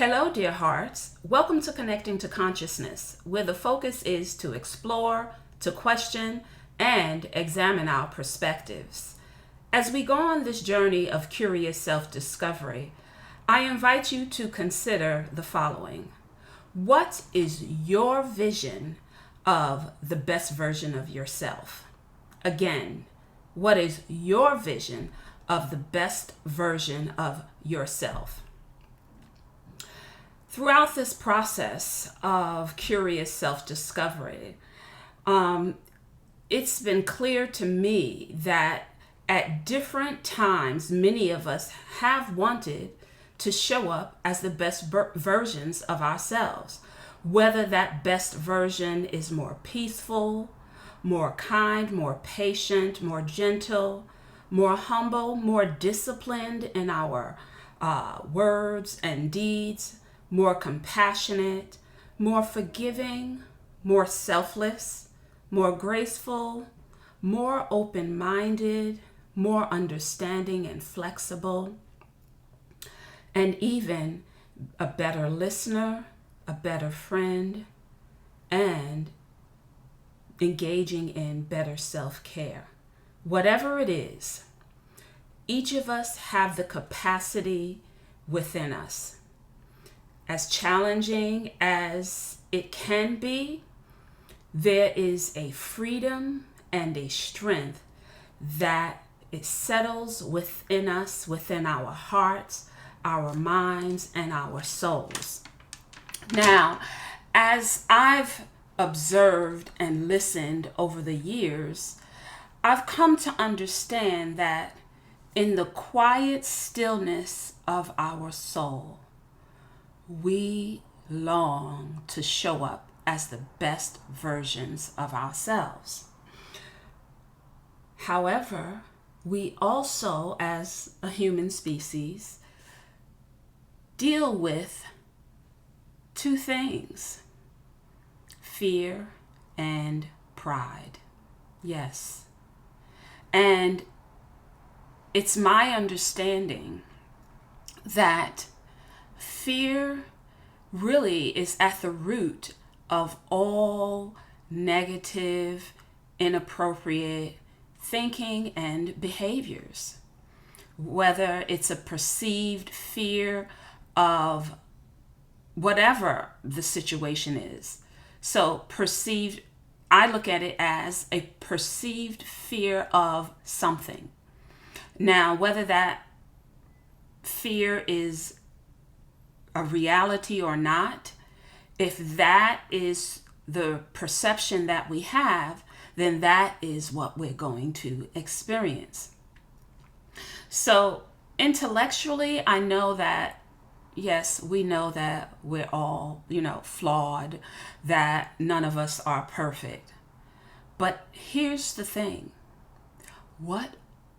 Hello, dear hearts. Welcome to Connecting to Consciousness, where the focus is to explore, to question, and examine our perspectives. As we go on this journey of curious self-discovery, I invite you to consider the following. What is your vision of the best version of yourself? Again, what is your vision of the best version of yourself? Throughout this process of curious self-discovery, it's been clear to me that at different times, many of us have wanted to show up as the best versions of ourselves, whether that best version is more peaceful, more kind, more patient, more gentle, more humble, more disciplined in our words and deeds, more compassionate, more forgiving, more selfless, more graceful, more open-minded, more understanding and flexible, and even a better listener, a better friend, and engaging in better self-care. Whatever it is, each of us have the capacity within us. As challenging as it can be, there is a freedom and a strength that it settles within us, within our hearts, our minds, and our souls. Now, as I've observed and listened over the years, I've come to understand that in the quiet stillness of our soul, we long to show up as the best versions of ourselves. However, we also, as a human species, deal with two things: fear and pride. Yes. And it's my understanding that fear really is at the root of all negative, inappropriate thinking and behaviors. Whether it's a perceived fear of whatever the situation is. So perceived, I look at it as a perceived fear of something. Now, whether that fear is a reality or not, if that is the perception that we have, then that is what we're going to experience. So intellectually, I know that, yes, we know that we're all, flawed, that none of us are perfect. But here's the thing. What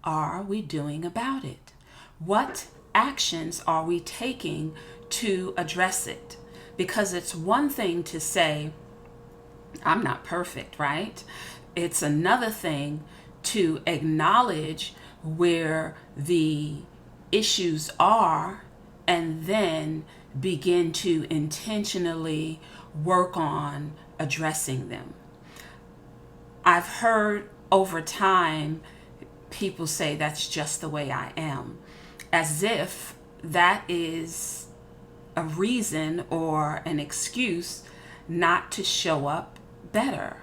are we doing about it? What actions are we taking to address it? Because it's one thing to say, I'm not perfect, right? It's another thing to acknowledge where the issues are and then begin to intentionally work on addressing them. I've heard over time people say that's just the way I am, as if that is a reason or an excuse not to show up better.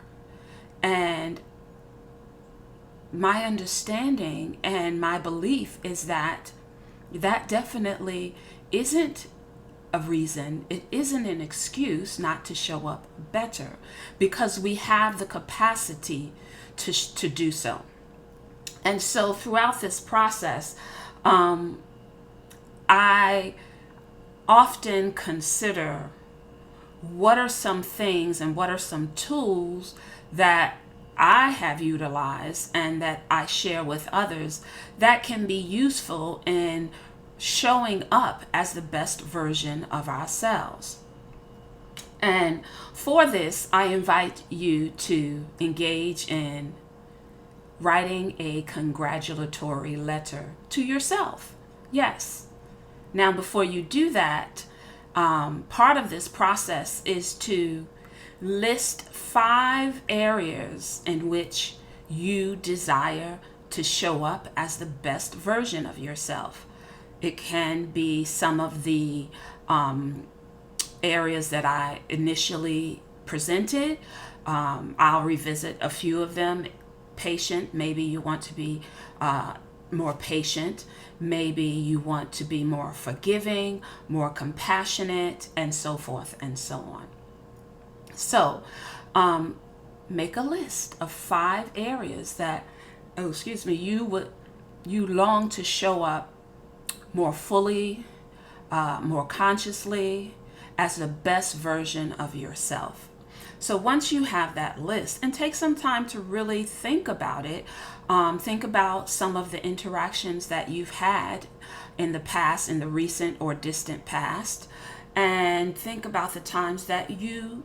And my understanding and my belief is that that definitely isn't a reason, it isn't an excuse not to show up better, because we have the capacity to do so. And so throughout this process, I often consider what are some things and what are some tools that I have utilized and that I share with others that can be useful in showing up as the best version of ourselves. And for this, I invite you to engage in writing a congratulatory letter to yourself. Yes. Now, before you do that, part of this process is to list 5 areas in which you desire to show up as the best version of yourself. It can be some of the areas that I initially presented. I'll revisit a few of them. Patient, maybe you want to be more patient. Maybe you want to be more forgiving, more compassionate, and so forth and so on. So, make a list of 5 areas that, you long to show up more fully, more consciously, as the best version of yourself. So once you have that list, and take some time to really think about it, think about some of the interactions that you've had in the past, in the recent or distant past, and think about the times that you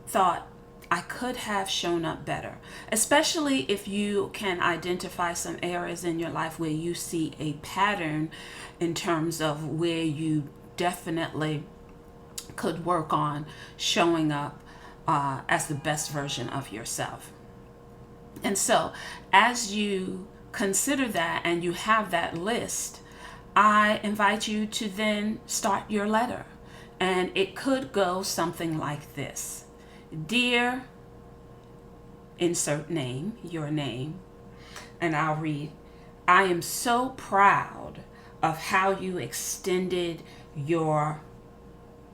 thought, I could have shown up better, especially if you can identify some areas in your life where you see a pattern in terms of where you definitely could work on showing up as the best version of yourself. And so as you consider that and you have that list, I invite you to then start your letter. And it could go something like this. Dear, insert name, your name, and I'll read, I am so proud of how you extended your,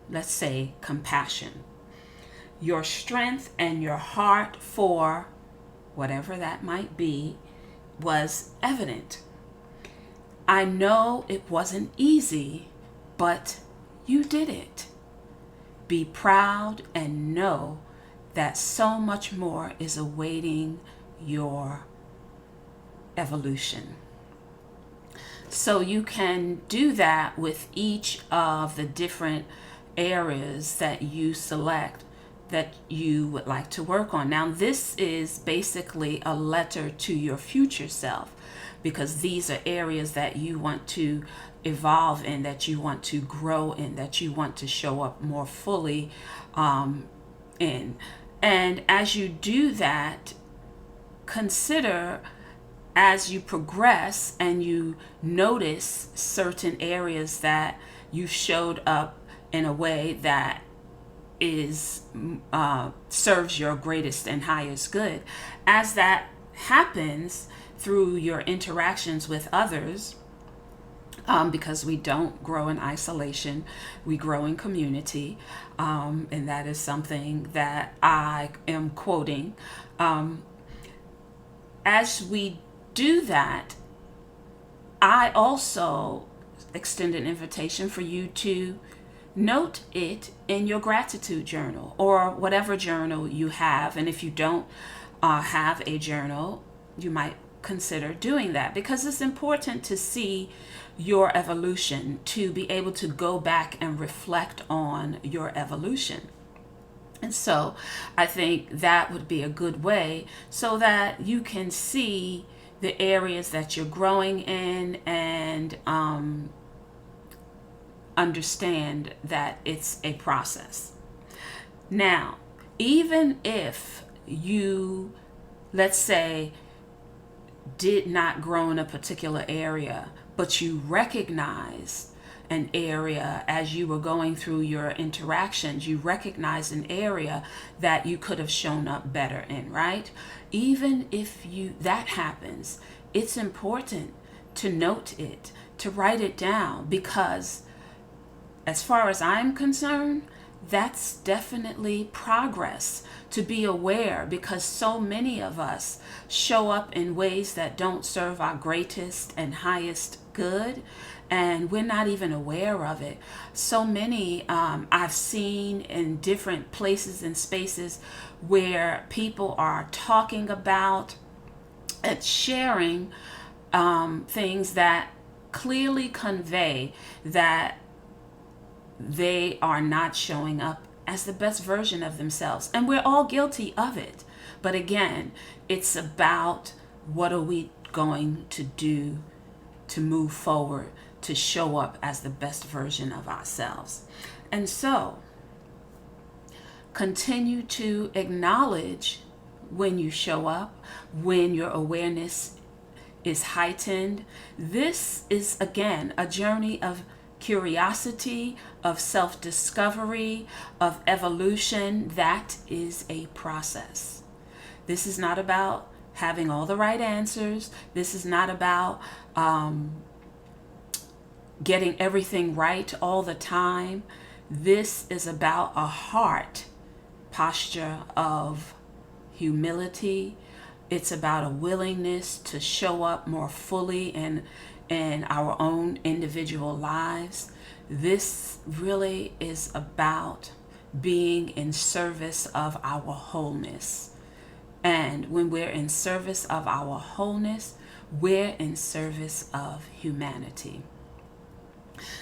let's say, compassion, your strength, and your heart for whatever that might be was evident. I know it wasn't easy, but you did it. Be proud and know that so much more is awaiting your evolution. So you can do that with each of the different areas that you select that you would like to work on. Now, this is basically a letter to your future self, because these are areas that you want to evolve in, that you want to grow in, that you want to show up more fully in. And as you do that, consider, as you progress and you notice certain areas that you showed up in a way that is serves your greatest and highest good. As that happens through your interactions with others, because we don't grow in isolation, we grow in community, and that is something that I am quoting. As we do that, I also extend an invitation for you to note it in your gratitude journal or whatever journal you have. And if you don't have a journal, you might consider doing that, because it's important to see your evolution, to be able to go back and reflect on your evolution. And so I think that would be a good way so that you can see the areas that you're growing in and understand that it's a process. Now, even if you, let's say, did not grow in a particular area, but you recognized an area as you were going through your interactions, you recognized an area that you could have shown up better in, right? Even if that happens, it's important to note it, to write it down, because as far as I'm concerned, that's definitely progress to be aware, because so many of us show up in ways that don't serve our greatest and highest good, and we're not even aware of it. So many I've seen in different places and spaces where people are talking about and sharing things that clearly convey that they are not showing up as the best version of themselves. And we're all guilty of it. But again, it's about what are we going to do to move forward to show up as the best version of ourselves. And so, continue to acknowledge when you show up, when your awareness is heightened. This is, again, a journey of curiosity, of self-discovery, of evolution. That is a process. This is not about having all the right answers. This is not about getting everything right all the time. This is about a heart posture of humility. It's about a willingness to show up more fully in our own individual lives. This really is about being in service of our wholeness. And when we're in service of our wholeness, we're in service of humanity.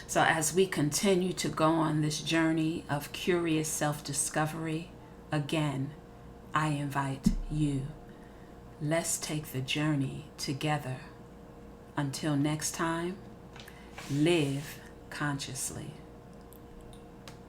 So as we continue to go on this journey of curious self-discovery, again, I invite you. Let's take the journey together. Until next time, live consciously.